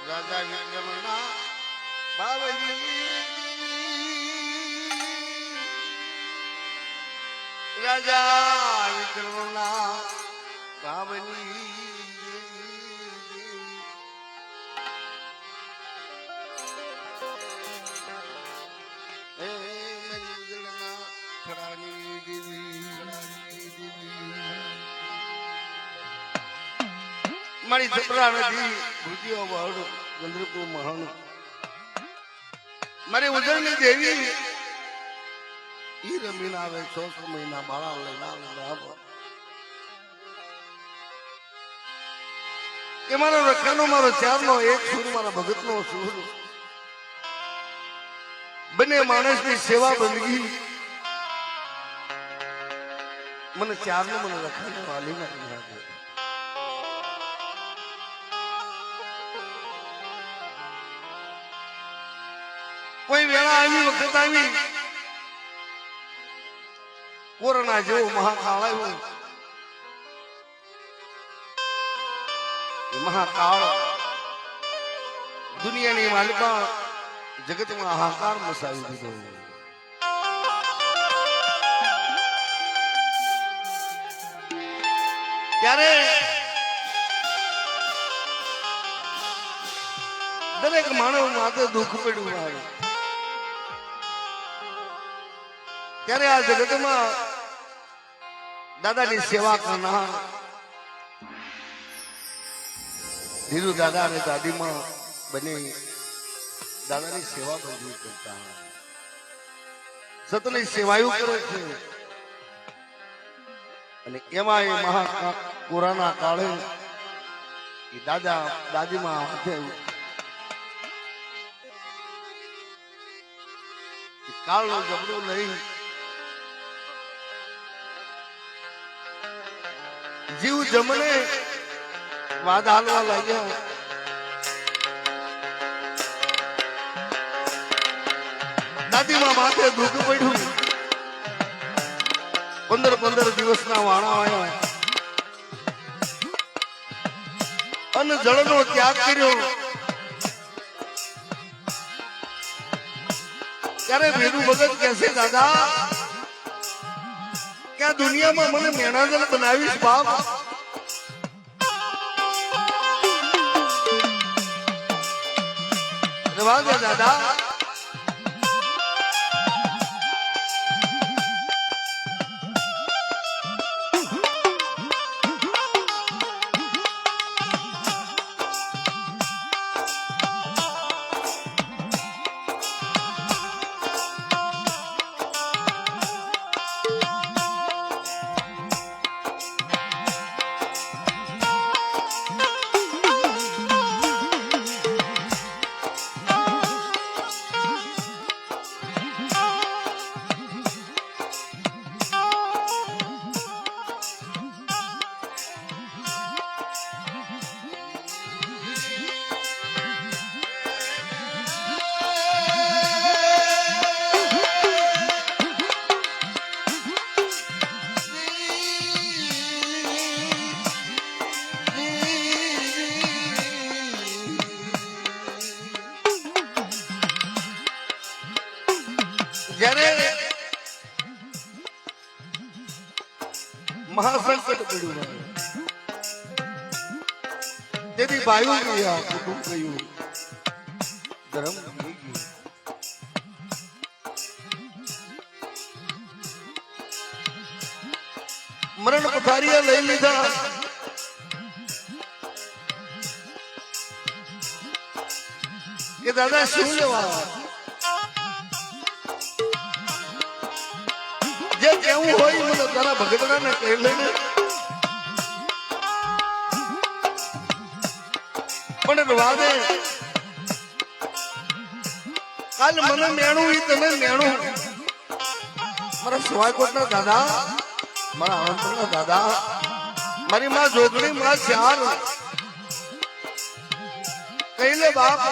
રાજા વિક્રમના બાવલી રાજા વિક્રમના બાવલી મારી છપરા નથી ભૂતિઓ વાળો ગંધર્વો મહાન મારી ઉજળની દેવી ઈ રમીને આવે 6 મહિના બાળા લઈને આવે એ મારો રખાનો મારો ચારનો એક સુર મારા ભગતનો સુર બંને માણસની સેવા બંદગી મને ચારનો મને રખાનો વાલી નાખી કોઈ વેળા આવી વખત આવી કોરોના જેવો મહાકાળ આવ્યો મહાકાળ દુનિયાની માલિકા જગતમાં હાહાકાર મચાવી દીધો ત્યારે દરેક માનવ માથે દુઃખ પડ્યું આવે ત્યારે આ જગતમાં દાદાની સેવા કરનાર ધીરુ દાદા અને દાદીમાં બને દાદાની સેવા બંધી કરતા સતની સેવાયું કરે છે અને એમાં એ મહા કોરોના કાળે એ દાદા દાદીમાં હાથે કાળનું જબડું લઈ જીવ જમને વાદ હાલવા લાગ્યા દાદીમાં માથે દુઃખ પડ્યું 15 દિવસના વાણા આવ્યા અન્ન જળનો ત્યાગ કર્યો ત્યારે ભેરુ ભગત કહેશે દાદા કે આ દુનિયામાં મને મેણાજલ બનાવીશ બાપ રવા દે દાદા જ્યારે મહાસંકટ પડ્યું તેથી ભાઈઓ ગયા કુટુંબ ગયું ધર્મ થઈ ગયું મરણ પથારીયા લઈ લીધા કે દાદા શું લેવા જે કેવું હોય મને તારા ભગતડા ને કહી લઈને પણ વાદે કાલ મને મેણું ઈ તને મેણું મારા સુવાયકોટ ના દાદા મારા આણંદ ના દાદા મારી માં જોગણી માં ચાર કહી લે બાપ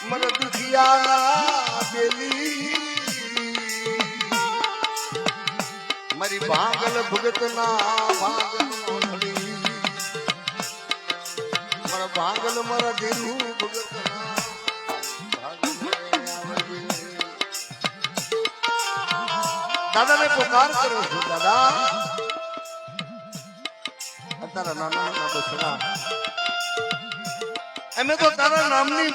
મર દુખિયા બેલી મારી ભાગલ ભગતના ભાગલ મોહણી મારા ભાગલ મારા દેવું ભગતના દાદા ને પુકાર કરો છું દાદા તારા નાના નાના દસરા અમે તો તારા નામની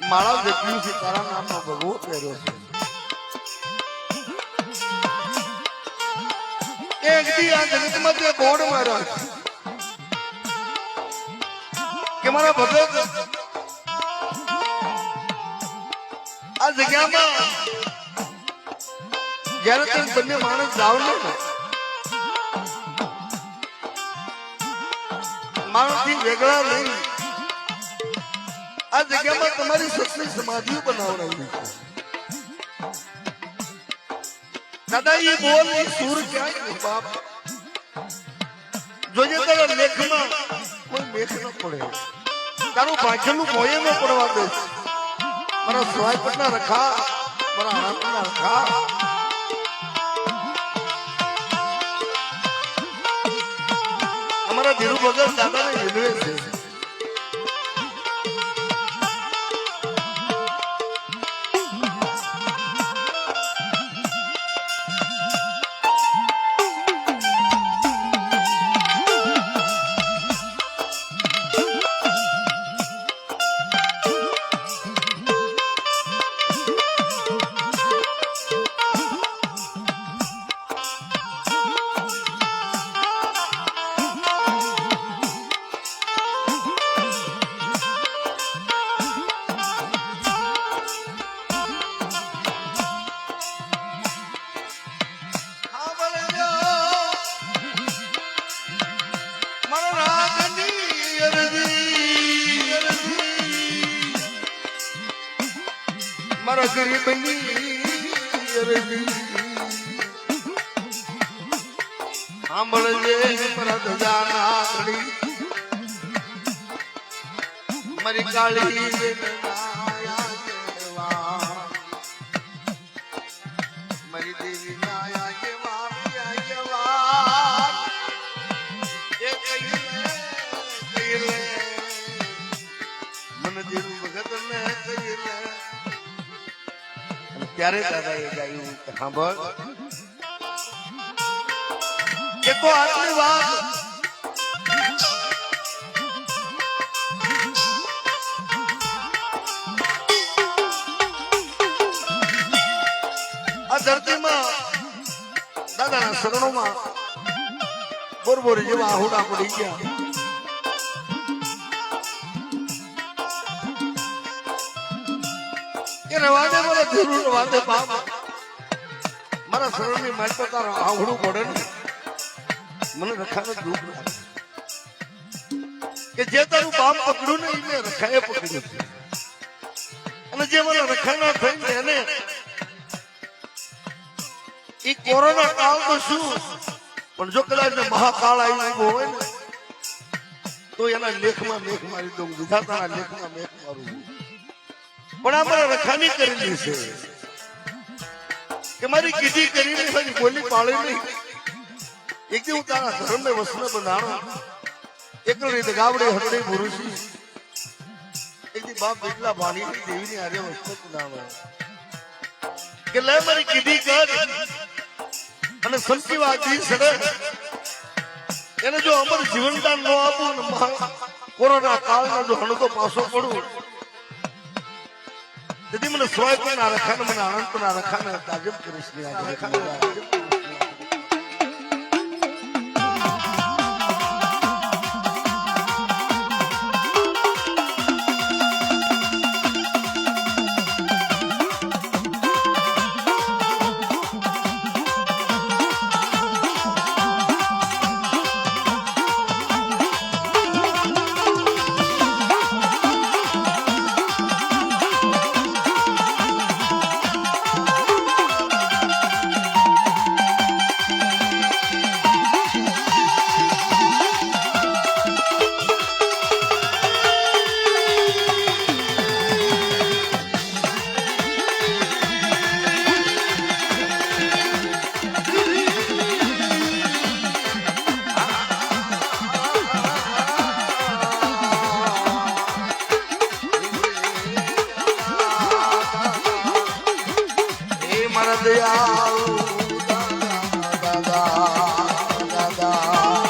માળા જેટલી છે તારા નામનો ભગવો પહેર્યો છે એક દી આ જગતમાં તે બોર્ડ માર્યો કે મારા ભગત આ જગ્યામાં જયારે તમે બંને માણસ જાવ ને માણસ થી વેગળા નહીં આ જગ્યામાં તમારી સત્સંગ સમાધિઓ બનાવડાવી છે દાદા એ બોલ એ સૂર ક્યાંય બાપ જોજે તારા લેખમાં કોઈ મેખ ન પડે તારું ભાગ્યનું ભોય ન પડવા દે મારા સ્વાયપટના રખા મારા આનંદના રખા અમારા ધીરુ ભગત દાદાને હિલવે છે મારા ગરીબની અરજી સાંભળજે મારા દજાના ઘડી મારી કાળી મારી દેવી નાયા કેવા એ કહીલે મને દેવું ભગત ને કહીલે ત્યારે દાદા એ ગાયું સાંભળ કે તો આટલી વાત આ ધરતીમાં દાદાના શરણોમાં બોરબોર જેવા આહુડા પડી ગયા રવાદે મારા ધીરુ રવાદે બાપ મારા શરણની મારી પર તારો આંગળું પડે ને મને રખાને દુઃખ લાગે કે જે તારું બાપ પકડ્યું ને એને રખાએ પકડ્યું છે અને જે મને રખાના થઈને એને એ કોરોના કાળ તો શું પણ જો કદાચ મહાકાળ આવ્યો હોય ને તો એના લેખમાં મેઘ મારી દઉં વિધાતાના લેખમાં મેઘ મારું પણ આ મારા રખાની કરેલી છે કે મારી કીધી કરીને મારી બોલી પાળી નહીં એક દી હું તારા ધર્મને વસ્ત્ર બંધાણો એકલો રીતે ગાવડે હરડે પુરુષી એક દી બાપ એટલા ભાણી દેવીની આર્ય વસ્ત્ર બંધાણો કે લે મારી કીધી કર અને સંતીવા દી સડે એને જો અમર જીવનદાન ન આપું ને કોરોના કાળમાં જો હણતો પાછો પડું તેથી મને સ્વાય પણ ના રખાને મને આનંદ પણ ના રખાને તાજબ કરીશ ને આજે રખાને દયાળુ દાદા દાદા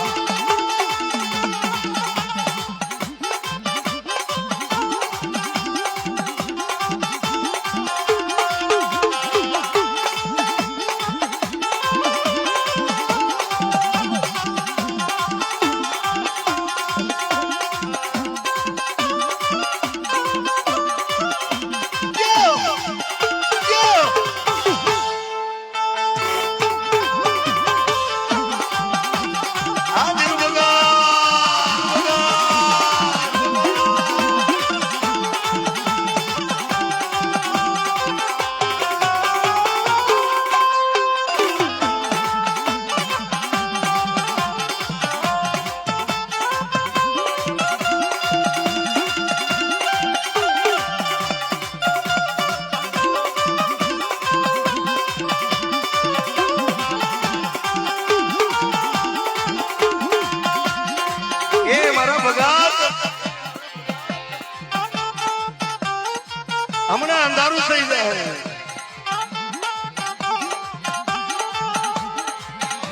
હમણાં અંધારું થઈ જાય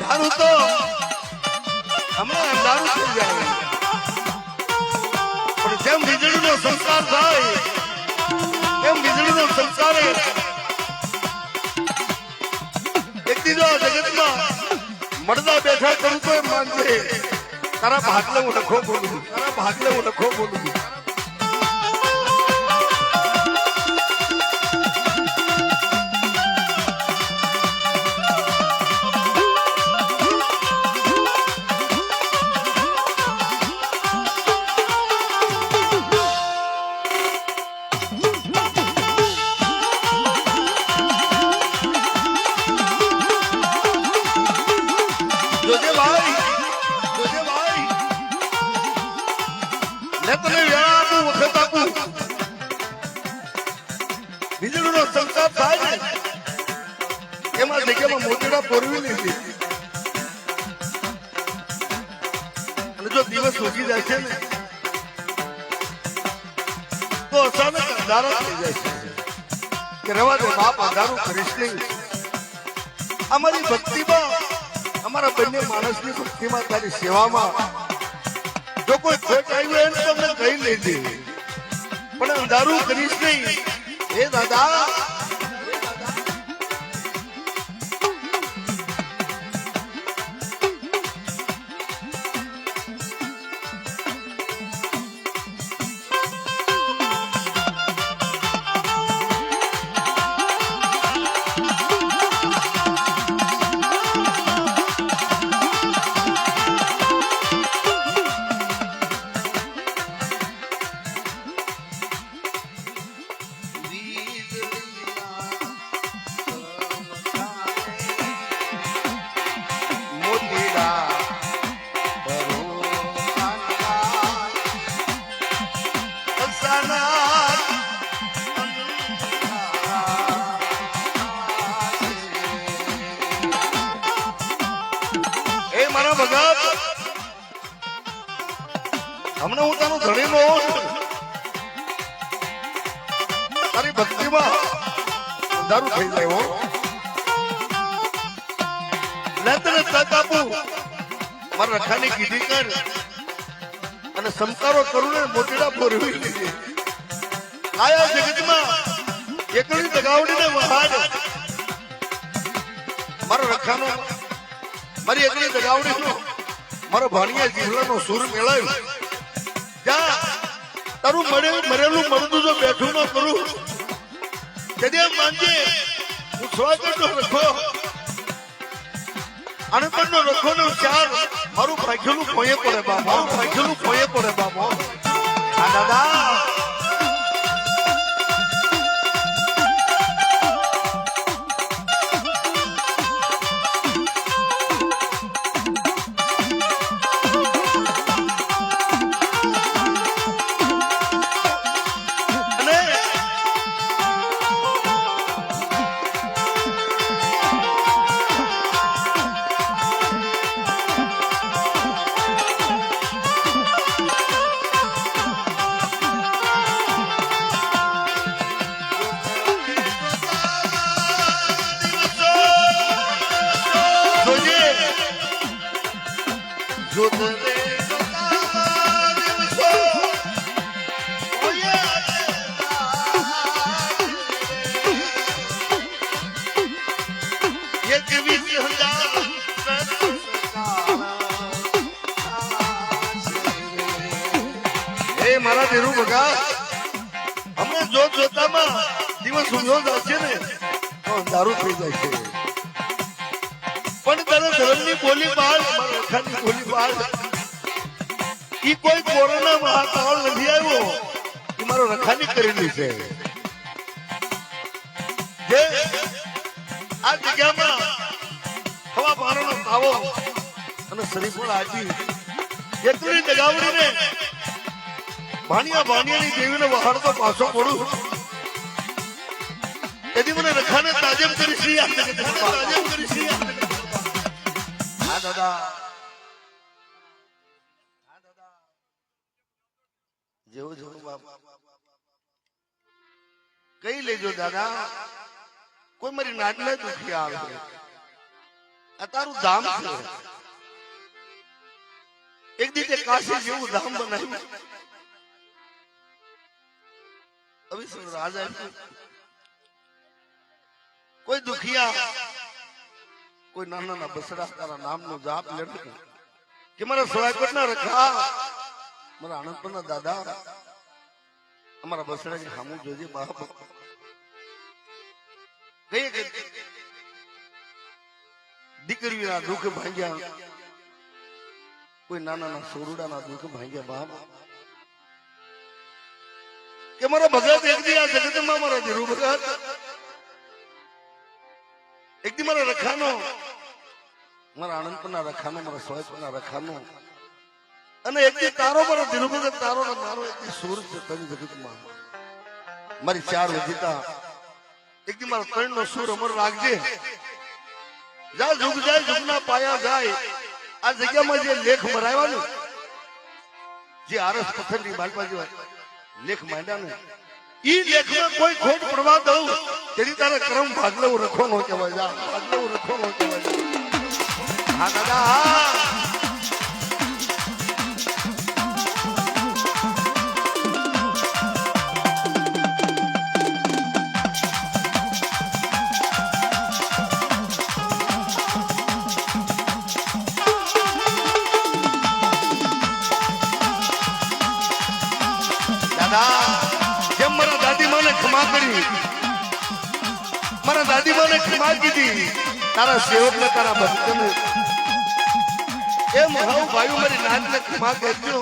દારૂ તો હમણાં અંધારું થઈ જાય પણ જેમ વીજળીનો સંસ્કાર થાય એમ વીજળીનો સંસ્કાર એક દીધો જગતમાં મળતા બેઠા કરું તો એમ માનજે તારા ભાગલે હું લખો બોલું તારા ભાગલે હું લખો બોલું વીજળીનો સંસાર થાય ને એમાં જગ્યામાં મોતીડા પોરવી લીધી અને જો દિવસ ઉગી જાય છે ને તો અચાનક અંધારા થઈ જાય છે કે રવા દે બાપ અંધારું કરીશ નહીં અમારી ભક્તિમાં અમારા બંને માણસની ભક્તિમાં તારી સેવામાં જો કોઈ ખોટ આવ્યું હોય તો અમને કહી લેજે પણ અંધારું કરીશ નહીં એ દાદા હમણાં હું તારું ધણી નો તારી ભક્તિમાં અંધારું થઈ જાય હો લે તને તક આપું મારા રખાની કીધી કર અને સંસ્કારો કરું ને મોતીડા ફોરવી લીધી આયા જગતમાં એકલી દગાવડીને વહાડ મારો રખાનો મારી એકલી દગાવડીનો મારો ભાણિયા જીવલાનો સુર મેળાયો તારું મરેલું મળતું જો બેઠું ન કરું તેથી માનજે હું સ્વાગત નો રખો અણપણ નો રખો નો ચાર મારું ભાગ્યેલું ભોયે પડે બાપ મારું ભાગ્યેલું ભોયે પડે બાપ આ દાદા જોતને જોતા દિવસો મારા ધીરુ બગા હમણાં જોત જોતામાં દિવસ ઊંઘો જશે ને તો દારૂ થઈ જાય છે પણ તારા ધર્મની બોલી બાળ મારા રખાની બોલી બાળ ઈ કોઈ કોરોના મહાકાળ નથી આવ્યો એ મારો રખાની કરેલી છે જે આ જગ્યામાં હવા પારોનો તાવો અને શરીફળ આજી એટલી દગાવડીને ભાણિયાની દેવીને વહાડતો પાછો પડું તેથી મને રખાને તાજેમ કરી શ્રી હા દાદા જેવું જેવું બાપ કઈ લેજો દાદા કોઈ મારી નાડલે દુખી આવે આ તારું ધામ છે એક દીધે કાશી જેવું ધામ બનાવ્યું રાજા કોઈ દુખિયા કોઈ નાના ના બસડા તારા નામનો જાપ લે કે મારા સોળાકોટ ના રખા મારા આનંદપુર ના દાદા અમારા બસડા સામું જોજે બાપ કઈ દીકરીના દુઃખ ભાંગ્યા કોઈ નાના ના સોરુડા ના દુઃખ ભાંગ્યા બાપ કે મારો ભગત એક દી આ જગતમાં મારો ધીરુ ભગત એક દી મારા રખાનો મારા આનંદપુરના રખાનો મારા સોયપુરના રખાનો અને એક દી તારો મારો ધીરુ ભગત તારો ને મારો એક દી સુર છે તની જગતમાં મારી ચાર વજીતા એક દી મારો ત્રણ નો સુર અમર રાખજે જા જુગ જાય જુગના પાયા જાય આ જગ્યામાં જે લેખ મરાવ્યા જે આરસ પથ્થરની બાલબાજી લેખ માંડ્યા ને ઈ લેખમાં કોઈ ખોટ પડવા દઉં તેની તારે કરમ ભાગલેવું રખો નો કહેવાય જા ભાગલેવું રખો નો કહેવાય હા દાદા હા જેમ મારા દાદી માને ક્ષમા કરી મારા દાદી માને ક્ષમા કીધી તારા સેવક ને તારા ભક્ત ને એમ હવ ભાઈ મારી નાત ને ક્ષમા કરજો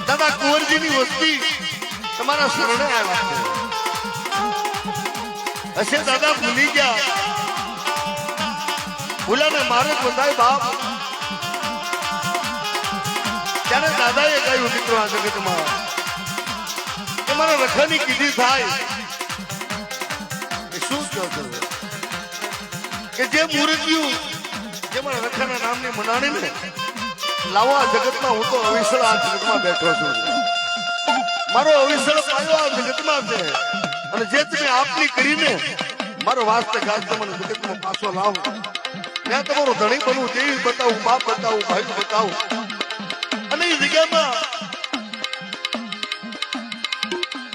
દાદા કુંવરજી ની વસ્તી તમારા શરણે આવ્યા છે હશે દાદા ભૂલી ગયા ભૂલાને મારે બધાય બાપ ત્યારે દાદાએ કહ્યું મિત્રો આ જગતમાં કે મારા રખાની કીધી થાય શું કહો કે જે મૂર્તિઓ જે મારા રખાના નામની મનાણી ને લાવો આ જગતમાં હું તો અવિસળ આ જગતમાં બેઠો છું મારો અવિસળ પાયો આ જગતમાં છે અને જે તમે આપની કરીને મારો વાસ્તે ગાસ્તે મને જગતમાં પાછો લાવો મેં તમારો ધણી બનવું દેવી બતાવું બાપ બતાવું ભાઈ બતાવું અને એ જગ્યામાં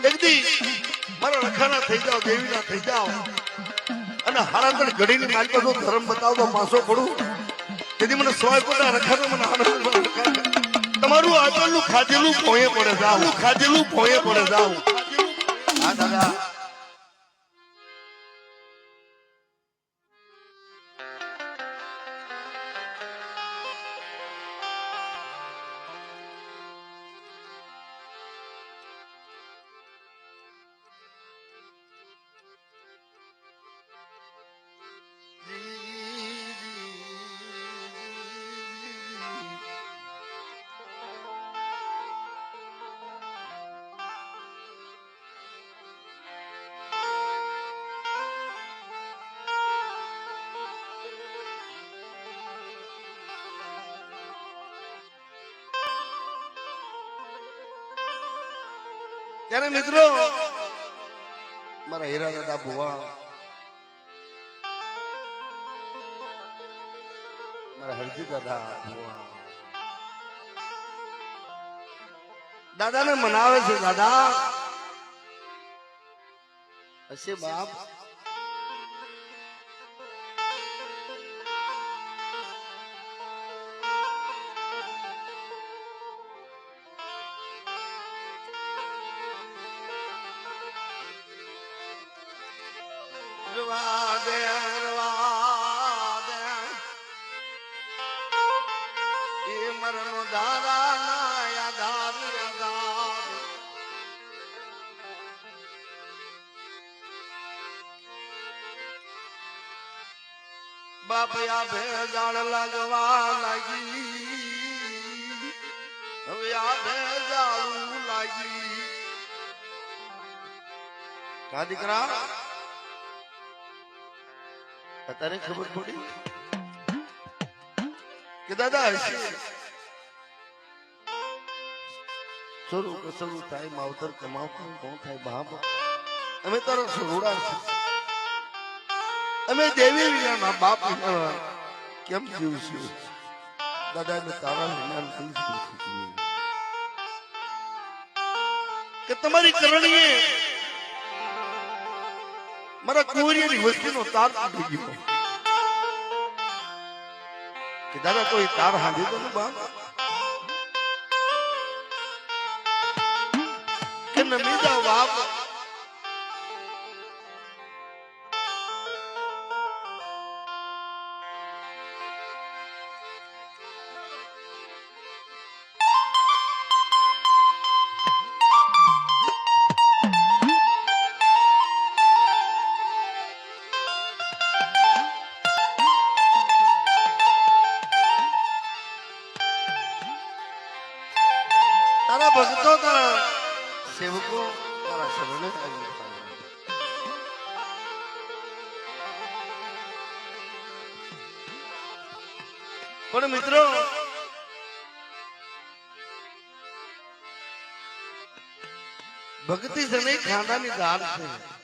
એક દી મારા રખાના થઈ જાઓ દેવીના થઈ જાઓ અને હારાંતર ઘડીની મારી પાસે ધર્મ બતાવતો પાછો પડું તેથી મને સોય પોતા રખાનો મને આનંદ તમારું આગળનું ખાધેલું ભોંયે પડે જાવ ખાધેલું ભોંયે પડે જાવ હા દાદા ત્યારે મિત્રો મારા હીરા દાદા ભુવા મારા હરજી દાદા દાદાને મનાવે છે દાદા હશે બાપ બાપયા ભેજાળ લાગવા લાગી હવે આ ભેજાળું લાગી કા દીકરા અત્યારે ખબર પડી કે દાદા હશે શરૂ કસરું થાય માવતર કમાવતું કોણ થાય બાપ અમે તારો સરોડા છે અમે દેવી વિના બાપ વિના કેમ જીવશું દાદા ને તારા વિના કઈ જીવશું કે તમારી કરણીએ મારા કુંવરિયાની વસ્તીનો તાર તૂટી ગયો કે દાદા કોઈ તાર હાંધી તો બાપ કે નમી જાઓ બાપ તારા ભક્તો તારા સેવકો તારા શરણે પણ મિત્રો ભક્તિ છે નહીં ખાંડાની દાળ છે